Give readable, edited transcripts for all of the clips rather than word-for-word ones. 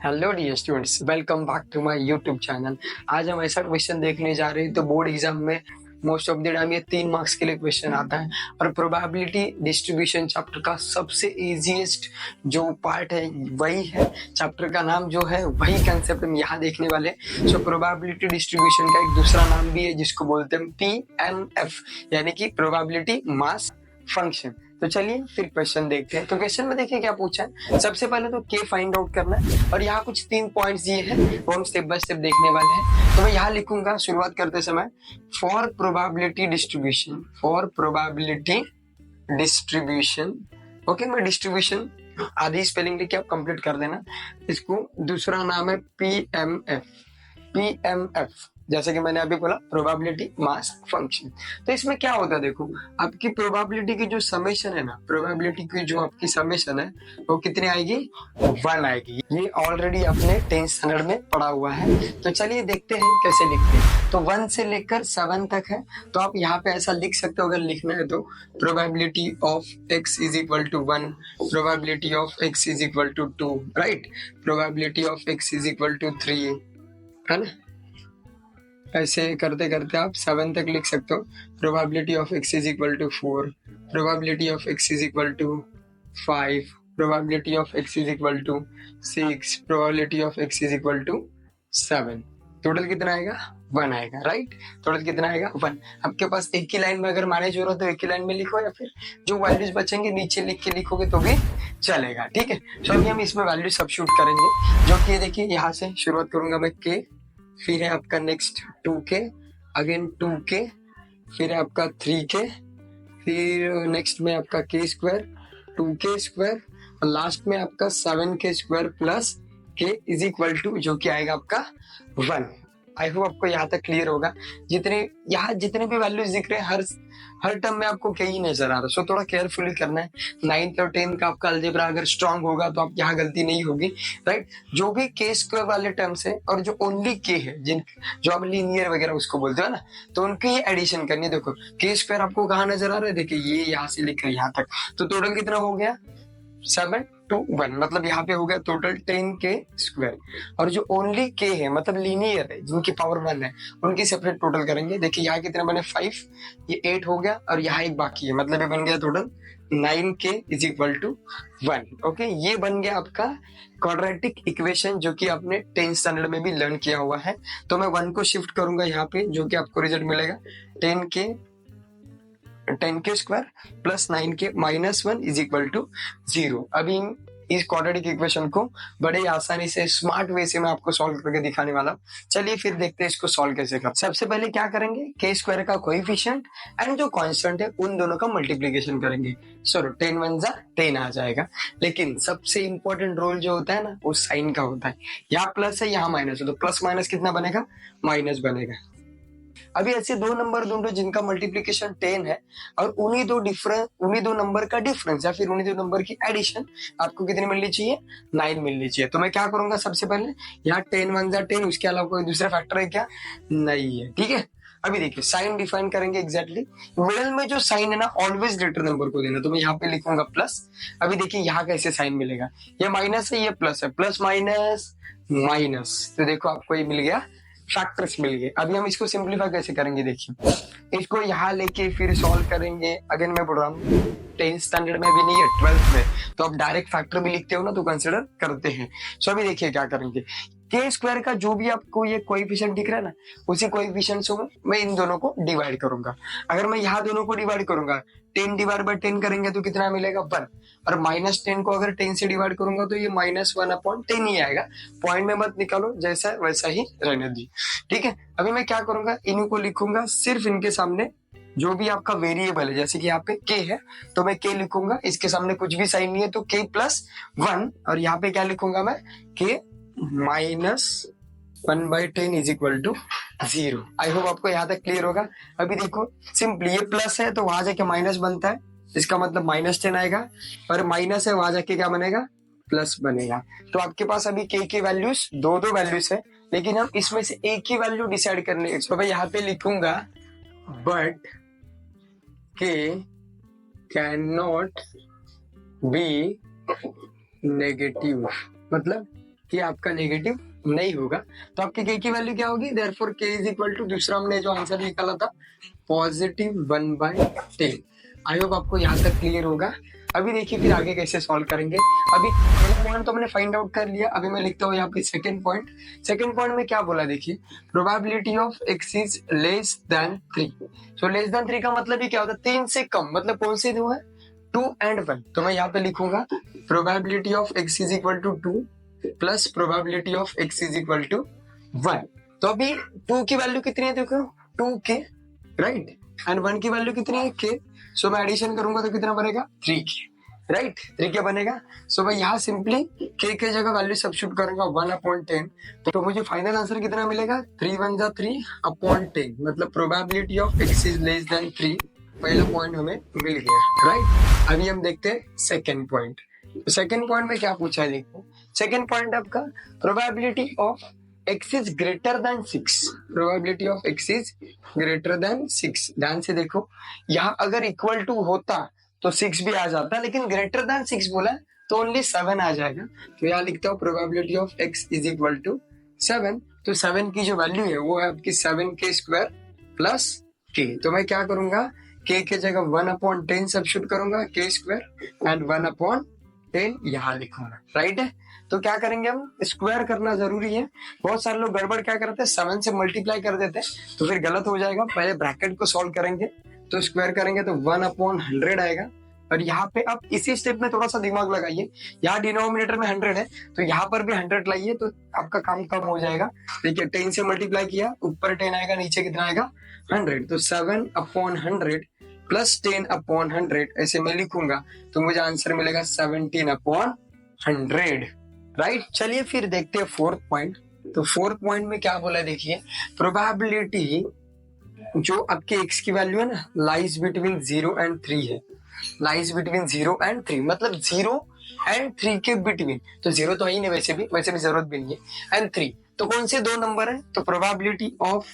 Hello dear students, welcome back to my YouTube channel. आज हम ऐसा क्वेश्चन देखने जा रहे हैं। तो बोर्ड एग्जाम में मोस्ट ऑफ द टाइम ये 3 मार्क्स के लिए क्वेश्चन आता है और प्रोबेबिलिटी डिस्ट्रीब्यूशन चैप्टर का सबसे इजीएस्ट जो पार्ट है वही है। चैप्टर का नाम जो है वही कंसेप्ट हम यहाँ देखने वाले हैं। सो प्रोबेबिलिटी डिस्ट्रीब्यूशन का एक दूसरा नाम भी है जिसको बोलते हैं PMF, यानी कि प्रोबेबिलिटी मास फंक्शन। तो चलिए फिर क्वेश्चन देखते हैं। तो क्वेश्चन में देखिए क्या पूछा है। सबसे पहले तो के फाइंड आउट करना है और यहाँ कुछ 3 पॉइंट्स दिए हैं वो हम स्टेप बाय स्टेप देखने वाले हैं। तो मैं यहाँ लिखूंगा शुरुआत करते समय फॉर प्रोबेबिलिटी डिस्ट्रीब्यूशन। ओके, मैं डिस्ट्रीब्यूशन आधी स्पेलिंग लिख के आप कंप्लीट कर देना। इसको दूसरा नाम है पीएमएफ, जैसे कि मैंने अभी बोला प्रोबेबिलिटी मास फंक्शन। तो इसमें क्या होता है, देखो आपकी प्रोबेबिलिटी की जो समेशन है ना, प्रोबेबिलिटी की जो आपकी समेशन है वो कितनी आएगी, 1 आएगी। ये ऑलरेडी आपने 10th स्टैंडर्ड में पढ़ा हुआ है। तो चलिए देखते हैं कैसे लिखते हैं। तो 1 से लेकर 7 तक है। तो आप यहाँ पे ऐसा लिख सकते हो अगर लिखना है तो probability of x is equal to 1, probability of x is equal to 2, right, probability of x is equal to 3, है ना। ऐसे करते करते आप 7 तक लिख सकते हो। Probability of x is equal to 4, probability of x is equal to 5, probability of x is equal to 6, probability of x is equal to 7। Total कितना आएगा, 1 आएगा, राइट। टोटल कितना आएगा, 1। आपके पास एक ही लाइन में अगर मैनेज हो रहा है तो एक ही लाइन में लिखो, या फिर जो वैल्यूज बचेंगे नीचे लिख के लिखोगे तो भी चलेगा, ठीक है। तो अभी हम इसमें वैल्यू सबस्टिट्यूट करेंगे, जो कि देखिए यहाँ से शुरुआत करूंगा मैं k, फिर है आपका नेक्स्ट 2k, अगेन 2k, फिर है आपका 3k, फिर नेक्स्ट में आपका k स्क्वायर, 2k स्क्वायर, और लास्ट में आपका 7k square plus k is equal to जो कि आएगा आपका 1। आई होप आपको यहाँ तक क्लियर होगा। जितने भी वैल्यूज दिख रहे हैं हर टर्म में आपको k ही नजर आ रहा है। सो थोड़ा केयरफुली करना है। 9th और 10th का आपका अलजेब्रा अगर स्ट्रांग होगा तो आप यहाँ गलती नहीं होगी, राइट। जो भी k स्क्वायर वाले टर्म्स है और जो ओनली k है, जो आप लीनियर वगैरह उसको बोलते हो ना, तो उनकी एडिशन करनी है। देखो k स्क्वायर आपको कहाँ नजर आ रहा है, देखिए ये यहाँ से लेकर यहाँ तक, तो टोटल कितना हो गया, 7 to 1, मतलब यहाँ पे हो गया टोटल 10k स्क्वायर। और जो ओनली k है मतलब लीनियर है, जिनकी पावर 1 है, उनकी सेपरेट टोटल करेंगे। देखिए यहाँ कितने बने, 5, ये 8 हो गया और यहाँ एक बाकी है, मतलब ये बन गया total 9k is equal to 1। Okay, ये बन गया आपका क्वाड्रेटिक इक्वेशन जो कि आपने 10th स्टैंडर्ड में भी लर्न किया हुआ है। तो मैं 1 को शिफ्ट करूंगा यहाँ पे, जो कि आपको रिजल्ट मिलेगा 10k square plus 9k minus 1 is equal to 0। अभी इस क्वाड्रेटिक इक्वेशन को बड़े आसानी से स्मार्ट वे से मैं आपको सॉल्व करके दिखाने वाला हूँ। चलिए फिर देखते हैं इसको सॉल्व कैसे कर। सबसे पहले क्या करेंगे, k स्क्वायर का कोएफिशिएंट एंड जो कांस्टेंट है उन दोनों का मल्टीप्लिकेशन करेंगे। सो 10 1 जा 10 आ जाएगा। लेकिन सबसे इंपॉर्टेंट रोल जो होता है ना वो साइन का होता है। यहाँ प्लस है यहाँ माइनस है, तो प्लस माइनस कितना बनेगा, माइनस बनेगा। अभी ऐसे 2 नंबर ढूंढो जिनका मल्टीप्लिकेशन 10 है और उन्हीं दो नंबर का डिफरेंस या फिर उन्हीं 2 नंबर की एडिशन आपको कितनी मिलनी चाहिए, 9 मिलनी चाहिए। तो मैं क्या करूंगा, सबसे पहले यहाँ 10 1 जा 10, उसके अलावा कोई दूसरा फैक्टर है क्या, नहीं है, ठीक है। अभी देखिए साइन डिफाइन करेंगे एग्जैक्टली। मिडल में जो साइन है ना ऑलवेज ग्रेटर नंबर को देना, तो मैं यहाँ पे लिखूंगा प्लस। अभी देखिए यहाँ कैसे साइन मिलेगा, ये माइनस है ये प्लस है, प्लस माइनस माइनस, तो देखो आपको ये मिल गया, फैक्टर्स मिल गए। अभी हम इसको सिंपलीफाई कैसे करेंगे, देखिए इसको यहाँ लेके फिर सॉल्व करेंगे। अगेन मैं बोल रहा हूँ 10th स्टैंडर्ड में भी नहीं है, 12th में, तो आप डायरेक्ट फैक्टर भी लिखते हो ना तो कंसिडर करते हैं। सो अभी देखिए क्या करेंगे, k स्क्वायर का जो भी आपको ये कोएफिशिएंट दिख रहा है ना, उसी कोएफिशिएंट से मैं इन दोनों को डिवाइड करूंगा। अगर मैं यहाँ दोनों को डिवाइड करूंगा 10 डिवाइड बाय 10 करेंगे तो कितना मिलेगा, 1। और माइनस 10 को अगर 10 से डिवाइड करूंगा तो ये -1/10 ही आएगा। पॉइंट में मत निकालो, जैसा वैसा ही रहने दी, ठीक है। अभी मैं क्या करूंगा, इन्हीं को लिखूंगा सिर्फ इनके सामने जो भी आपका वेरिएबल है, जैसे कि यहाँ पे k है तो मैं k लिखूंगा, इसके सामने कुछ भी साइन नहीं है तो k प्लस 1, और यहाँ पे क्या लिखूंगा मैं, k minus 1/10 is equal to 0। I hope आपको यहाँ तक क्लियर होगा। अभी देखो सिंपली ये प्लस है तो वहां जाके माइनस बनता है, इसका मतलब -10 आएगा, और माइनस है वहां जाके क्या बनेगा, प्लस बनेगा। तो आपके पास अभी k की वैल्यूज दो वैल्यूज है, लेकिन हम इसमें से एक ही वैल्यू डिसाइड करने, तो मैं यहाँ पे लिखूंगा but k can not be negative, मतलब ये आपका नेगेटिव नहीं होगा। तो आपके के की वैल्यू क्या होगी, देयरफॉर के इज इक्वल टू, दूसरा हमने जो आंसर निकाला था +1/10। आई होप आपको यहाँ तक क्लियर होगा। अभी देखिए फिर आगे कैसे सॉल्व करेंगे। अभी पहला पॉइंट तो हमने फाइंड आउट कर लिया, अभी मैं लिखता हूँ यहाँ पे सेकंड पॉइंट। सेकंड पॉइंट में क्या बोला देखिए, probability of x is less than 3। So less than 3 का मतलब ये क्या होता है, 3 से कम, मतलब कौन से दो है, 2 and 1। तो मैं यहाँ पे लिखूंगा probability of x is equal to 2 plus probability of x is equal to 1। तो अभी 2 की वैल्यू कितनी है देखो, 2k, राइट, एंड 1 की वैल्यू कितनी है, k। सो मैं एडिशन करूंगा तो कितना बनेगा, 3k, राइट, 3k बनेगा। सो मैं यहाँ सिंपली k के जगह वैल्यू सब्स्टिट्यूट करूंगा 1/10। तो मुझे फाइनल आंसर कितना मिलेगा, 3 1 जा 3/10, मतलब probability of x is less than 3। पहला पॉइंट हमें मिल गया, राइट। अभी हम देखते हैं सेकेंड पॉइंट। सेकेंड पॉइंट में क्या पूछा है देखो, सेकेंड पॉइंट आपका probability of x is greater than 6। Probability of x is greater than 6। ध्यान से देखो, यहाँ अगर इक्वल टू होता तो 6 भी आ जाता, लेकिन ग्रेटर देन 6 बोला तो ओनली 7 आ जाएगा। तो यहाँ लिखता हूँ probability of x is equal to 7। तो 7 की जो वैल्यू है वो है आपकी 7k² प्लस k। तो मैं क्या करूंगा, k के जगह 1/10 सब्स्टिट्यूट करूंगा, k² एंड 1/10 यहाँ लिखूंगा, राइट है। तो क्या करेंगे, हम स्क्वायर करना जरूरी है। बहुत सारे लोग गड़बड़ क्या करते हैं, 7 से मल्टीप्लाई कर देते हैं, तो फिर गलत हो जाएगा। पहले ब्रैकेट को सॉल्व करेंगे, तो स्क्वायर करेंगे तो 1/100 आएगा। और यहाँ पे अब इसी स्टेप में थोड़ा सा दिमाग लगाइए, यहाँ डिनोमिनेटर में 100 है तो यहाँ पर भी 100 लाइए, तो आपका काम कम हो जाएगा। देखिए 10 से मल्टीप्लाई किया, ऊपर 10 आएगा, नीचे कितना आएगा, 100। तो 7/100 प्लस 10/100 ऐसे मैं लिखूंगा, तो मुझे आंसर मिलेगा 17/100, राइट। चलिए फिर देखते हैं फोर्थ पॉइंट। तो फोर्थ पॉइंट में क्या बोला देखिए, प्रोबेबिलिटी जो आपके x की वैल्यू है ना, लाइज बिटवीन 0 and 3 है। लाइज बिटवीन 0 and 3 मतलब 0 and 3 के बिटवीन। तो 0 तो है ही नहीं, वैसे भी जरूरत भी नहीं है, एंड 3। तो कौन से दो नंबर है, तो probability of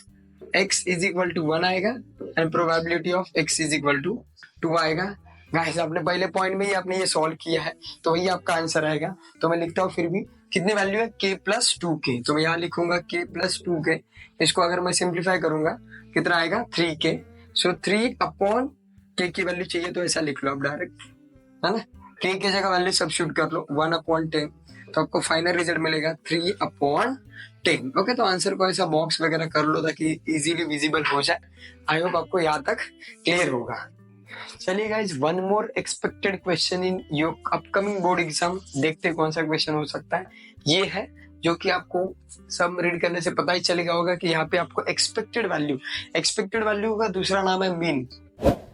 x is equal to 1 आएगा and probability of x is equal to 2 आएगा। गाइस आपने पहले पॉइंट में ही आपने ये सॉल्व किया है, तो वही आपका आंसर आएगा। तो मैं लिखता हूँ फिर भी, कितनी वैल्यू है, k प्लस 2k। तो मैं यहाँ लिखूंगा k प्लस 2k। इसको अगर मैं सिंप्लीफाई करूंगा कितना आएगा, 3k। सो 3/k की वैल्यू चाहिए तो ऐसा लिख लो आप डायरेक्ट, है ना। k की जगह वैल्यू सब्स्टिट्यूट कर लो 1/10, तो आपको फाइनल रिजल्ट मिलेगा 3/10। ओके, तो आंसर को ऐसा बॉक्स वगैरह कर लो ताकि इजीली विजिबल हो जाए। आई होप आपको यहाँ तक क्लियर होगा। चलिए guys, one more expected question in your upcoming board exam. देखते हैं कौन सा क्वेश्चन हो सकता है। ये है जो कि आपको सब रीड करने से पता ही चलेगा होगा कि यहाँ पे आपको एक्सपेक्टेड वैल्यू का दूसरा नाम है मीन।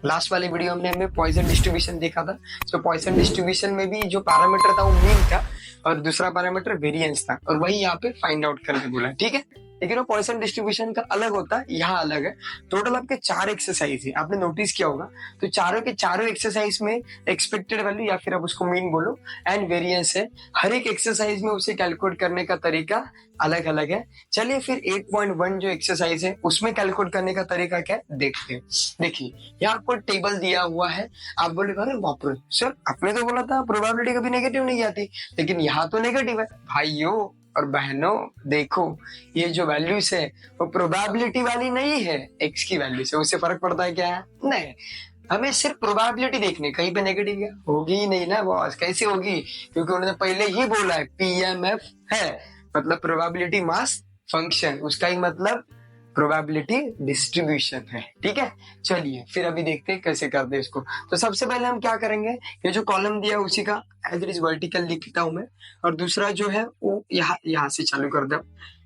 लास्ट वाले वीडियो में हमने पॉइजन डिस्ट्रीब्यूशन देखा था। तो पॉइजन डिस्ट्रीब्यूशन में भी जो पैरामीटर था वो मीन था और दूसरा पैरामीटर वेरिएंस था, और वही यहाँ पे फाइंड आउट करके बोला, ठीक है। लेकिन वो पॉइसन डिस्ट्रीब्यूशन का अलग होता है, यहाँ अलग है। टोटल आपके 4 एक्सरसाइज है, आपने नोटिस किया होगा। तो चारों के चारों एक्सरसाइज में एक्सपेक्टेड वैल्यू या फिर आप उसको मीन बोलो एंड वेरिएंस है। हर एक एक्सरसाइज में उसे कैलकुलेट करने का तरीका अलग अलग है। चलिए फिर 8.1 जो एक्सरसाइज है उसमें कैलकुलेट करने का तरीका क्या है देखते हैं। देखिए यहाँ आपको टेबल दिया हुआ है, आप बोले अरे बाप रे सर आपने तो बोला था प्रोबेबिलिटी कभी नेगेटिव नहीं आती, लेकिन यहाँ तो नेगेटिव है। भाइयों और बहनों देखो, ये जो वैल्यूज है वो प्रोबेबिलिटी वाली नहीं है, एक्स की वैल्यू से। उससे फर्क पड़ता है क्या? नहीं, हमें सिर्फ प्रोबेबिलिटी देखनी, कहीं पे नेगेटिव क्या होगी ही नहीं ना बॉस। कैसे होगी? क्योंकि उन्होंने पहले ही बोला है पीएमएफ है, मतलब प्रोबेबिलिटी मास फंक्शन, उसका ही मतलब प्रोबेबिलिटी डिस्ट्रीब्यूशन है। ठीक है, चलिए फिर अभी देखते हैं कैसे करते हैं इसको। तो सबसे पहले हम क्या करेंगे, ये जो कॉलम दिया उसी का एज इट इज वर्टिकल लिखता हूं मैं, और दूसरा जो है वो यहाँ से चालू कर दो,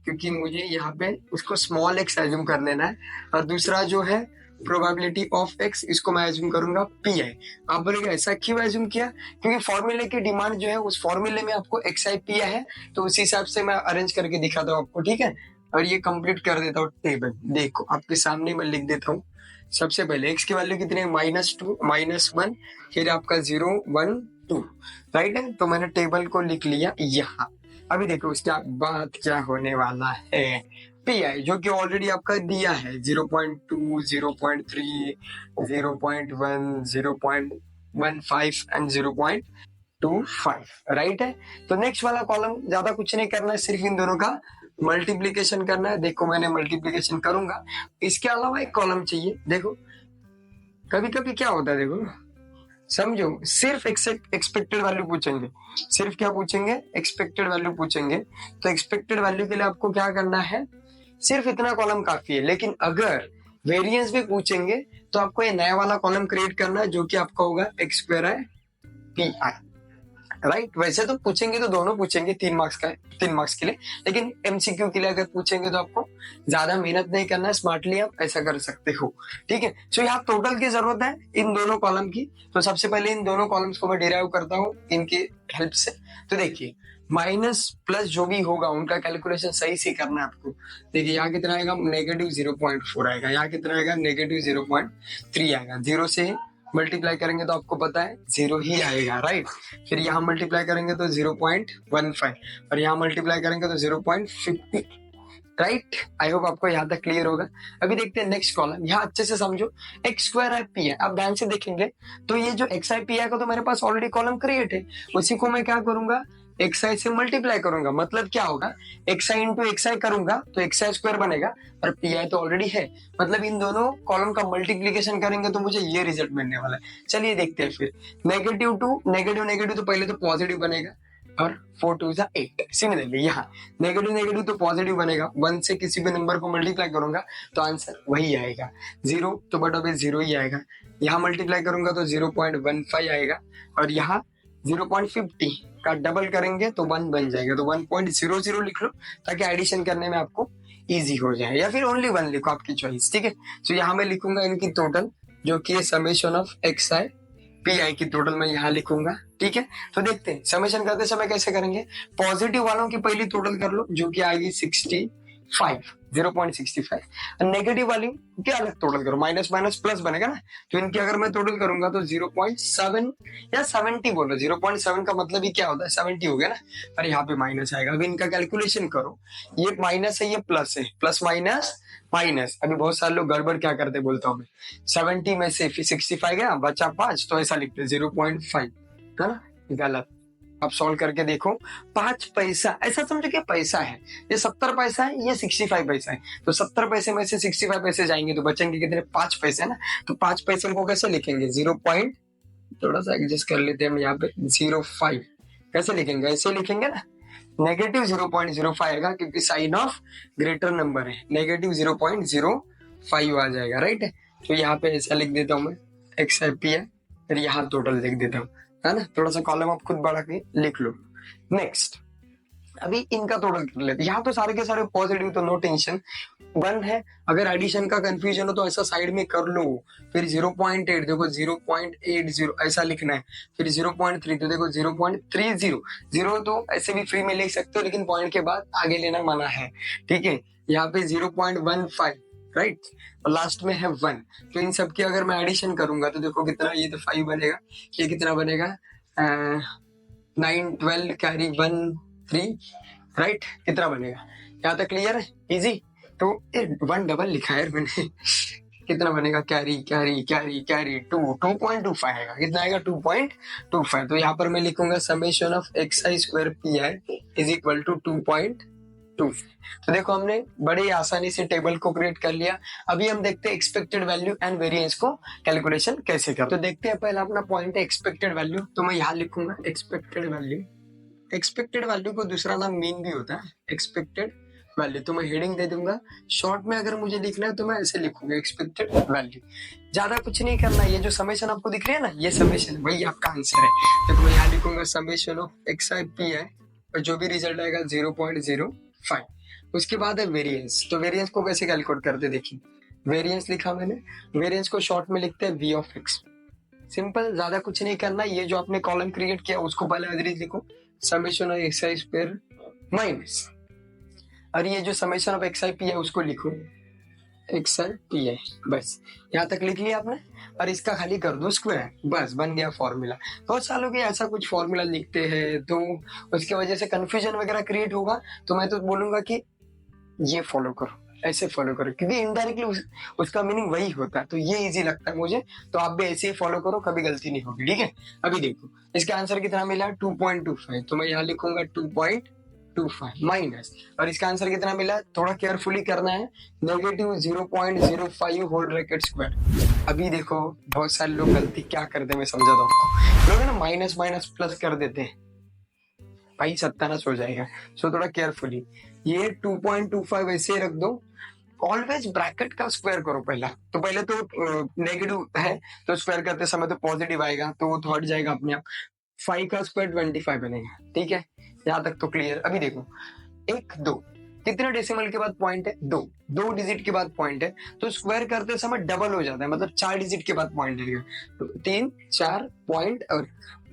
क्योंकि मुझे यहाँ पे उसको स्मॉल एक्स एज्यूम कर लेना है। और दूसरा जो है प्रोबेबिलिटी ऑफ एक्स, इसको मैं एज्यूम करूंगा पी आई। आप बोलेंगे ऐसा क्यों एज्यूम किया? क्योंकि फॉर्मूले की डिमांड जो है उस फॉर्मूले में आपको एक्स आई पी है, तो उसी हिसाब से मैं अरेंज करके दिखाता हूँ आपको। ठीक है, और ये कंप्लीट कर देता हूँ टेबल। देखो आपके सामने मैं लिख देता हूँ। सबसे पहले x की वैल्यू कितनी है, -2 -1, फिर आपका 0 1 2, राइट है। तो मैंने टेबल को लिख लिया यहाँ। अभी देखो उसके बाद क्या होने वाला है, पी आई जो कि ऑलरेडी आपका दिया है 0.2 0.3 0.1 0.15 एंड 0.5। 5, राइट है। तो नेक्स्ट वाला कॉलम ज्यादा कुछ नहीं करना है, सिर्फ इन दोनों का मल्टीप्लीकेशन करना है। देखो मैंने मल्टीप्लीकेशन करूंगा, इसके अलावा एक कॉलम चाहिए। देखो कभी कभी क्या होता है, देखो समझो, सिर्फ एक्सपेक्टेड वैल्यू पूछेंगे, सिर्फ क्या पूछेंगे, एक्सपेक्टेड वैल्यू पूछेंगे। तो एक्सपेक्टेड वैल्यू के लिए आपको क्या करना है, सिर्फ इतना कॉलम काफी है। लेकिन अगर वेरिएंस भी पूछेंगे तो आपको ये नया वाला कॉलम क्रिएट करना है, जो कि आपका होगा एक्स स्क्वायर है पी आई, राइट। वैसे तो पूछेंगे तो दोनों पूछेंगे 3 मार्क्स के लिए, लेकिन एमसीक्यू के लिए अगर पूछेंगे तो आपको ज्यादा मेहनत नहीं करना है, स्मार्टली आप ऐसा कर सकते हो, ठीक है। सो यहाँ टोटल की जरूरत है इन दोनों कॉलम की। तो सबसे पहले इन दोनों कॉलम्स को मैं डिराइव करता हूँ इनकी हेल्प से। तो देखिए माइनस प्लस जो भी होगा उनका कैलकुलेशन सही से करना है आपको। देखिए यहाँ कितना आएगा, -0.4 आएगा, यहाँ कितना आएगा, -0.3 आएगा। 0 से मल्टीप्लाई करेंगे तो आपको पता है 0 ही आएगा, राइट। फिर यहाँ मल्टीप्लाई करेंगे तो 0.15 और यहाँ मल्टीप्लाई करेंगे तो 0.50, राइट। आई होप आपको यहाँ तक क्लियर होगा। अभी देखते हैं नेक्स्ट कॉलम, यहाँ अच्छे से समझो, एक्स स्क्वायर आई पी है। आप ध्यान से देखेंगे तो ये जो एक्स आई पी आई का तो मेरे पास ऑलरेडी कॉलम क्रिएट है, उसी को मैं क्या करूंगा, एक्स आई से मल्टीप्लाई करूंगा। मतलब क्या होगा, एक्स आई इंटू एक्स आई करूंगा तो एक्स आई स्क्वायर बनेगा, और पी आई तो ऑलरेडी है। मतलब इन दोनों कॉलम का मल्टीप्लीकेशन करेंगे तो मुझे ये रिजल्ट मिलने वाला है। चलिए देखते हैं फिर, नेगेटिव टू नेगेटिव नेगेटिव तो पहले तो पॉजिटिव बनेगा, और 4 2 8। सिमिलरली यहाँ नेगेटिव नेगेटिव तो पॉजिटिव बनेगा, 1 से किसी भी नंबर को मल्टीप्लाई करूंगा तो आंसर वही आएगा। 0 तो बट ऑब्वियस 0 ही आएगा। यहाँ मल्टीप्लाई करूंगा तो 0.15 आएगा, और यहाँ 0.50 का डबल करेंगे तो 1 बन जाएगा। तो 1.00 लिख लो ताकि एडिशन करने में आपको इजी हो जाए, या फिर ओनली 1 लिखो, आपकी चॉइस, ठीक है। तो यहाँ मैं लिखूंगा इनकी टोटल, जो कि summation of x I P I की टोटल मैं यहाँ लिखूंगा, ठीक है। तो देखते हैं समेशन करते समय कैसे करेंगे। पॉजिटिव वालों की पहली टोटल कर लो, जो कि आएगी 65, 0.65, और नेगेटिव वाली की अलग टोटल करो, माइनस माइनस प्लस बनेगा ना। तो इनकी अगर मैं टोटल करूंगा तो 0.7 या 70 बोलो, 0.7 का मतलब ही क्या होता है, 70 हो गया ना, और यहाँ पे माइनस आएगा। अभी इनका कैलकुलेशन करो, ये माइनस है, ये प्लस है, प्लस माइनस माइनस। अभी बहुत सारे लोग गड़बड़ क्या करते बोलता हूँ मैं, 70 में से 65 गया, बचा 5, तो ऐसा लिखते 0.5, है ना, गलत। आप सॉल्व करके देखो, 5 पैसा, ऐसा समझो कि पैसा है, ये 70 पैसा है, ये 65 पैसा है। तो 70 पैसे में से 65 पैसे जाएंगे तो बचेंगे कितने, 5 पैसे ना। तो 5 पैसे को कैसे लिखेंगे, 0 पॉइंट, थोड़ा सा एडजस्ट कर लेते हैं हम यहाँ पे, 05 कैसे लिखेंगे, ऐसे लिखेंगे ना, नेगेटिव 0.05 आएगा, क्योंकि साइन ऑफ ग्रेटर नंबर है, नेगेटिव 0.05 आ जाएगा, राइट है। तो यहाँ पे ऐसा लिख देता हूँ मैं, एक्स आई पी है, फिर यहाँ टोटल लिख देता हूँ, है ना। थोड़ा सा कॉलम आप खुद बढ़ा के लिख लो। नेक्स्ट अभी इनका टोटल कर लेते, यहाँ तो सारे के सारे पॉजिटिव, तो नो टेंशन, 1 है। अगर एडिशन का कंफ्यूजन हो तो ऐसा साइड में कर लो। फिर 0.8 देखो, 0.80 ऐसा लिखना है। फिर 0.3 तो देखो 0.30, 0 तो ऐसे भी फ्री में लिख सकते हो, लेकिन पॉइंट के बाद आगे लेना मना है, ठीक है। यहाँ पे 0.15, राइट, और लास्ट में है 1। तो इन सब की अगर मैं एडिशन करूंगा तो देखो कितना, ये तो 5 बनेगा, ये कितना बनेगा, 9 12 कैरी 1 3, राइट, कितना बनेगा, यहाँ तक क्लियर है, इजी। तो 1 डबल लिखा है मैंने कितना बनेगा, कैरी कैरी कैरी कैरी 2.25 आएगा, कितना आएगा 2.25। तो यहाँ पर मैं लिखूंगा summation of x i square p i is equal to 2.2। तो देखो हमने बड़े आसानी से टेबल को क्रिएट कर लिया। अभी हम देखते हैं एक्सपेक्टेड वैल्यू एंड वेरिएंस को कैलकुलेशन कैसे कर। तो देखते हैं, पहला अपना पॉइंट है एक्सपेक्टेड वैल्यू, तो मैं यहाँ लिखूंगा एक्सपेक्टेड वैल्यू। एक्सपेक्टेड वैल्यू को दूसरा नाम मीन भी होता है, एक्सपेक्टेड वैल्यू। तो मैं हेडिंग दे दूंगा, शॉर्ट में अगर मुझे लिखना है तो मैं ऐसे लिखूंगा एक्सपेक्टेड वैल्यू। ज्यादा कुछ नहीं करना, ये जो समेशन आपको दिख रही है ना, ये समेशन है, वही आपका आंसर है। तो मैं यहाँ लिखूंगा summation of x I P है, और जो भी रिजल्ट आएगा 0.05। उसके बाद है वेरिएंस। तो वेरिएंस को कैसे कैलकुलेट करते देखिए, वेरिएंस लिखा मैंने, वेरिएंस को शॉर्ट में लिखते हैं वी ऑफ एक्स। सिंपल, ज्यादा कुछ नहीं करना। ये जो आपने कॉलम क्रिएट किया उसको पहले एवरेज लिखो, summation of x i square minus, और ये जो summation of x I P है उसको लिखो एक्स आई पी है। बस यहाँ तक लिख लिया आपने, और इसका खाली कर दो स्क्वायर, बस बन गया फॉर्मूला। बहुत सालों के ऐसा कुछ फॉर्मूला लिखते हैं तो उसकी वजह से कंफ्यूजन वगैरह क्रिएट होगा। तो मैं तो बोलूंगा कि ये फॉलो करो, ऐसे फॉलो करो, क्योंकि इनडायरेक्टली उसका मीनिंग वही होता है, तो ये इजी लगता है मुझे, तो आप भी ऐसे ही फॉलो करो, कभी गलती नहीं होगी, ठीक है। अभी देखो इसका आंसर कितना मिला 2.25, तो मैं यहाँ लिखूंगा 2.25 माइनस, और इसका आंसर कितना मिला, थोड़ा केयरफुली करना है, -0.05 होल ब्रैकेट स्क्वायर। अभी देखो बहुत सारे लोग गलती क्या करते हैं मैं समझाता हूँ आपको, लोग है ना माइनस माइनस प्लस कर देते हैं, भाई सत्यानाश हो जाएगा। सो थोड़ा केयरफुली ये 2.25 ऐसे ही रख दो, ऑलवेज ब्रैकेट का स्क्वायर करो पहला, तो पहले तो नेगेटिव है तो स्क्वायर करते समय तो पॉजिटिव आएगा, तो वो तो हट जाएगा अपने आप, 5 का स्क्वायर 25 बनेगा, ठीक है, यहाँ तक तो क्लियर। अभी देखो 1 2 कितने डेसिमल के बाद पॉइंट है, 2 डिजिट के बाद पॉइंट है, तो स्क्वायर करते समय डबल हो जाता है, मतलब 4 डिजिट के बाद पॉइंट आएगा, तो 3 4 पॉइंट और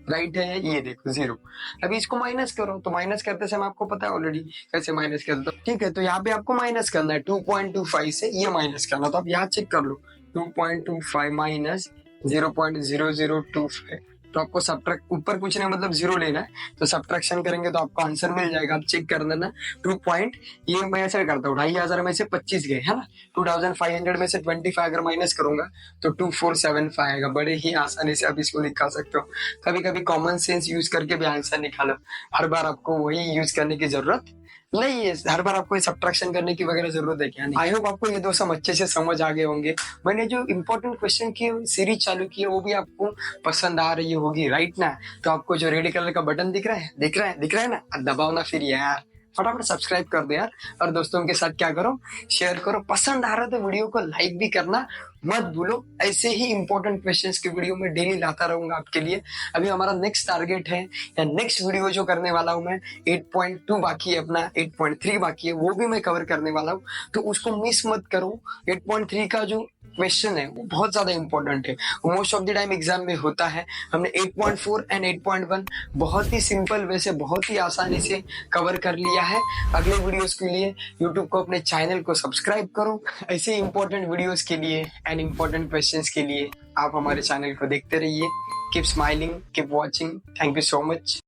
राइट है ये देखो 0। अभी इसको माइनस करो, तो माइनस करते समय आपको पता है ऑलरेडी कैसे माइनस करते हो, ठीक है, तो यहाँ पे आपको माइनस करना है 2.25 से ये माइनस करना, तो आप यहाँ चेक कर लो 2.25 माइनस 0.0025, तो आपको सब्ट्रैक्ट ऊपर पूछने का मतलब 0 लेना है, तो सब्ट्रैक्शन करेंगे तो आपको आंसर मिल जाएगा, आप चेक कर लेना 2 पॉइंट, ये मैं ऐसे करता हूँ 2500 में से 25 गए है ना, 2500 में से 25 अगर माइनस करूंगा तो 2475 आएगा, बड़े ही आसानी से आप इसको निकाल सकते हो। कभी कभी कॉमन सेंस यूज करके भी आंसर निकालो, हर बार आपको वही यूज करने की जरूरत नहीं है, हर बार आपको सब्ट्रैक्शन करने की वगैरह जरूरत है क्या नहीं। आई होप आपको ये दो सम अच्छे से समझ आ गए होंगे, मैंने जो इंपॉर्टेंट क्वेश्चन की सीरीज चालू की है वो भी आपको पसंद आ रही होगी, राइट ना। तो आपको जो रेड कलर का बटन दिख रहा है ना, दबाओ ना फिर यार, फटाफट सब्सक्राइब कर दो यार, और दोस्तों के साथ क्या करो, शेयर करो, पसंद आ रहा तो वीडियो को लाइक भी करना मत भूलो। ऐसे ही इंपॉर्टेंट क्वेश्चंस की वीडियो में डेली लाता रहूंगा आपके लिए। अभी हमारा नेक्स्ट टारगेट है या नेक्स्ट वीडियो जो करने वाला हूं मैं 8.2 बाकी है, अपना 8.3 बाकी है, वो भी मैं कवर करने वाला हूँ, तो उसको मिस मत करो। 8.3 का जो क्वेश्चन है वो बहुत ज्यादा इंपॉर्टेंट है, most of the time exam में होता है। हमने 8.4 एंड 8.1 बहुत ही सिंपल वे से बहुत ही आसानी से कवर कर लिया है। अगले वीडियोस के लिए यूट्यूब को अपने चैनल को सब्सक्राइब करो, ऐसे इंपॉर्टेंट वीडियोस के लिए एंड इंपॉर्टेंट क्वेश्चंस के लिए आप हमारे चैनल को देखते रहिए। Keep smiling, keep watching, thank you so much.